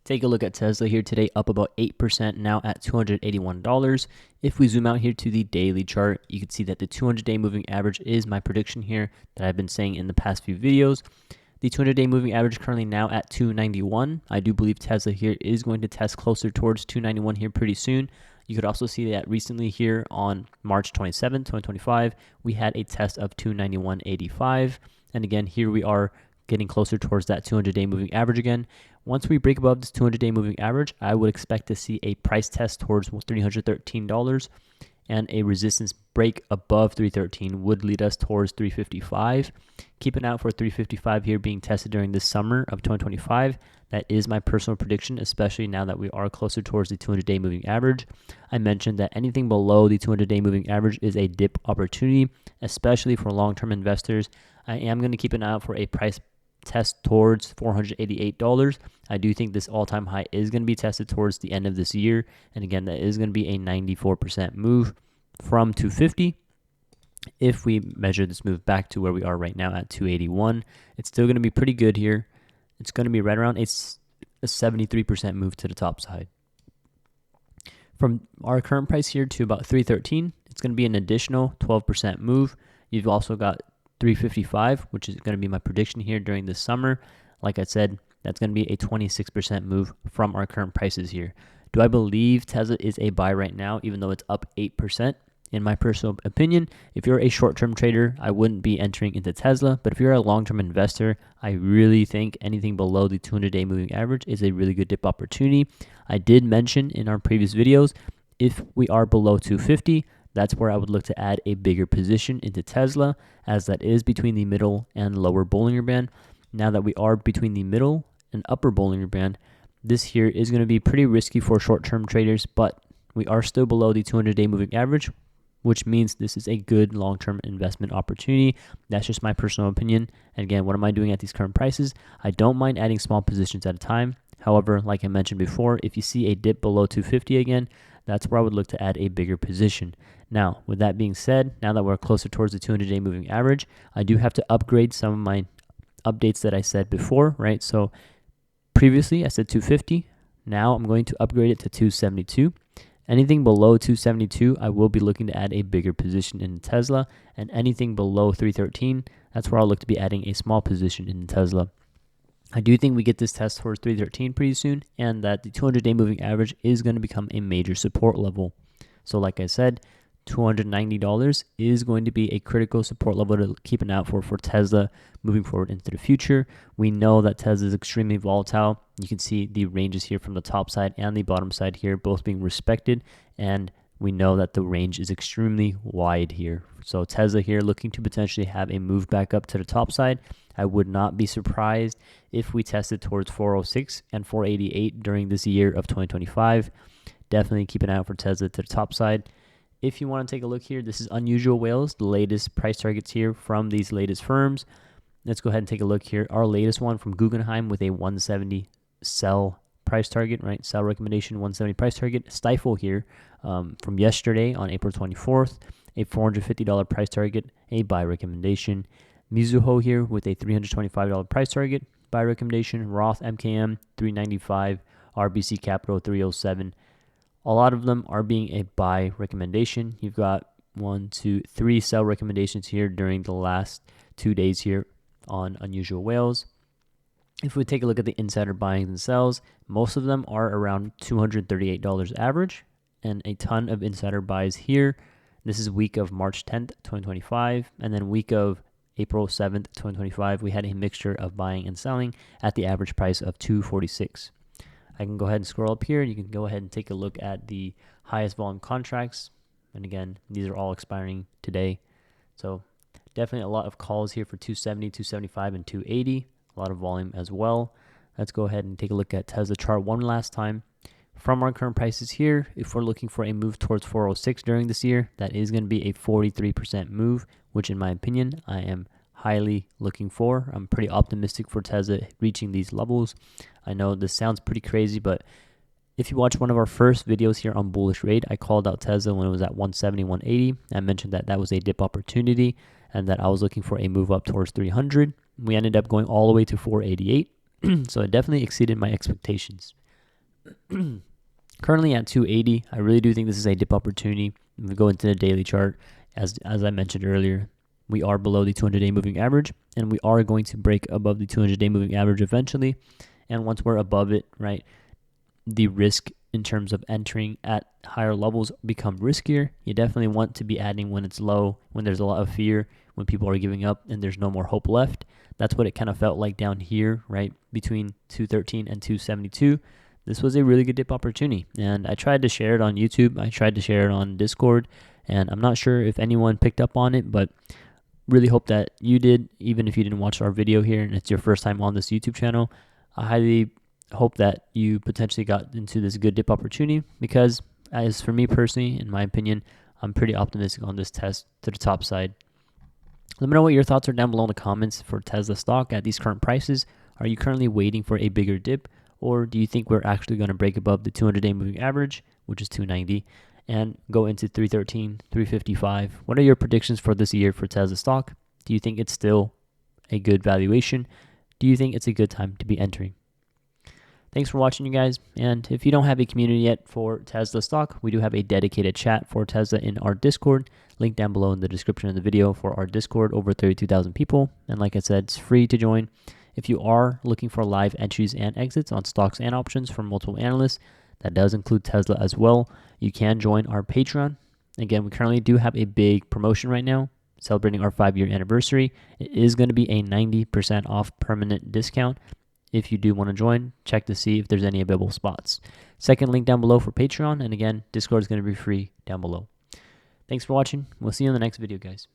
Take a look at Tesla here today, up about 8%, now at $281. If we zoom out here to the daily chart, you can see that the 200-day moving average is my prediction here that I've been saying in the past few videos. The 200-day moving average currently now at 291. I do believe Tesla here is going to test closer towards 291 here pretty soon. You could also see that recently here on March 27, 2025, we had a test of 291.85. And again, here we are getting closer towards that 200-day moving average again. Once we break above this 200-day moving average, I would expect to see a price test towards $313, and a resistance break above 313 would lead us towards 355. Keep an eye out for 355 here being tested during the summer of 2025. That is my personal prediction, especially now that we are closer towards the 200-day moving average. I mentioned that anything below the 200-day moving average is a dip opportunity, especially for long-term investors. I am going to keep an eye out for a price test towards $488. I do think this all-time high is going to be tested towards the end of this year. And again, that is going to be a 94% move from 250. If we measure this move back to where we are right now at 281, it's still going to be pretty good here. It's going to be right around a 73% move to the top side. From our current price here to about 313, it's going to be an additional 12% move. You've also got 355, which is going to be my prediction here during the summer. Like I said, that's going to be a 26% move from our current prices here. Do I believe Tesla is a buy right now, even though it's up 8%? In my personal opinion, if you're a short-term trader, I wouldn't be entering into Tesla. But if you're a long-term investor, I really think anything below the 200-day moving average is a really good dip opportunity. I did mention in our previous videos, if we are below 250, that's where I would look to add a bigger position into Tesla, as that is between the middle and lower Bollinger Band. Now that we are between the middle and upper Bollinger Band, this here is going to be pretty risky for short-term traders, but we are still below the 200-day moving average, which means this is a good long-term investment opportunity. That's just my personal opinion. And again, what am I doing at these current prices? I don't mind adding small positions at a time. However, like I mentioned before, if you see a dip below 250 again, that's where I would look to add a bigger position. Now, with that being said, now that we're closer towards the 200-day moving average, I do have to upgrade some of my updates that I said before, right? So previously I said 250. Now I'm going to upgrade it to 272. Anything below 272, I will be looking to add a bigger position in Tesla. And anything below 313, that's where I'll look to be adding a small position in Tesla. I do think we get this test towards 313 pretty soon, and that the 200-day moving average is going to become a major support level. So like I said, $290 is going to be a critical support level to keep an eye out for Tesla moving forward into the future. We know that Tesla is extremely volatile. You can see the ranges here from the top side and the bottom side here both being respected, and we know that the range is extremely wide here. So Tesla here looking to potentially have a move back up to the top side. I would not be surprised if we tested towards 406 and 488 during this year of 2025. Definitely keep an eye out for Tesla to the top side. If you want to take a look here, this is Unusual Whales, the latest price targets here from these latest firms. Let's go ahead and take a look here. Our latest one from Guggenheim with a 170 sell price target, right? Sell recommendation, 170 price target. Stifle here from yesterday on April 24th, a $450 price target, a buy recommendation. Mizuho here with a $325 price target, buy recommendation. Roth MKM, $395. RBC Capital, $307. A lot of them are being a buy recommendation. You've got 1, 2, 3 sell recommendations here during the last 2 days here on Unusual Whales. If we take a look at the insider buying and sells, most of them are around $238 average, and a ton of insider buys here. This is week of March 10th, 2025, and then week of April 7th, 2025, we had a mixture of buying and selling at the average price of $246. I can go ahead and scroll up here, and you can go ahead and take a look at the highest volume contracts. And again, these are all expiring today. So definitely a lot of calls here for 270, 275, and 280. A lot of volume as well. Let's go ahead and take a look at Tesla chart one last time. From our current prices here, if we're looking for a move towards 406 during this year, that is going to be a 43% move, which in my opinion, I am highly looking for. I'm pretty optimistic for Tesla reaching these levels. I know this sounds pretty crazy, but if you watch one of our first videos here on Bullish Raid, I called out Tesla when it was at 170, 180. I mentioned that that was a dip opportunity and that I was looking for a move up towards 300. We ended up going all the way to 488, so it definitely exceeded my expectations. Currently at 280. I really do think this is a dip opportunity. If we go into the daily chart, as I mentioned earlier, we are below the 200-day moving average, and we are going to break above the 200-day moving average eventually. And once we're above it, right, the risk in terms of entering at higher levels become riskier. You definitely want to be adding when it's low, when there's a lot of fear, when people are giving up and there's no more hope left. That's what it kind of felt like down here, right, between 213 and 272. This was a really good dip opportunity, and I tried to share it on YouTube. I tried to share it on Discord, and I'm not sure if anyone picked up on it, but really hope that you did. Even if you didn't watch our video here and it's your first time on this YouTube channel, I highly hope that you potentially got into this good dip opportunity, because as for me personally, in my opinion, I'm pretty optimistic on this test to the top side. Let me know what your thoughts are down below in the comments for Tesla stock at these current prices. Are you currently waiting for a bigger dip, or do you think we're actually going to break above the 200-day moving average, which is 290, and go into 313, 355? What are your predictions for this year for Tesla stock? Do you think it's still a good valuation? Do you think it's a good time to be entering? Thanks for watching, you guys. And if you don't have a community yet for Tesla stock, we do have a dedicated chat for Tesla in our Discord. Link down below in the description of the video for our Discord, over 32,000 people. And like I said, it's free to join. If you are looking for live entries and exits on stocks and options from multiple analysts, that does include Tesla as well, you can join our Patreon. Again, we currently do have a big promotion right now, celebrating our 5-year anniversary. It is going to be a 90% off permanent discount. If you do want to join, check to see if there's any available spots. Second link down below for Patreon. And again, Discord is going to be free down below. Thanks for watching. We'll see you in the next video, guys.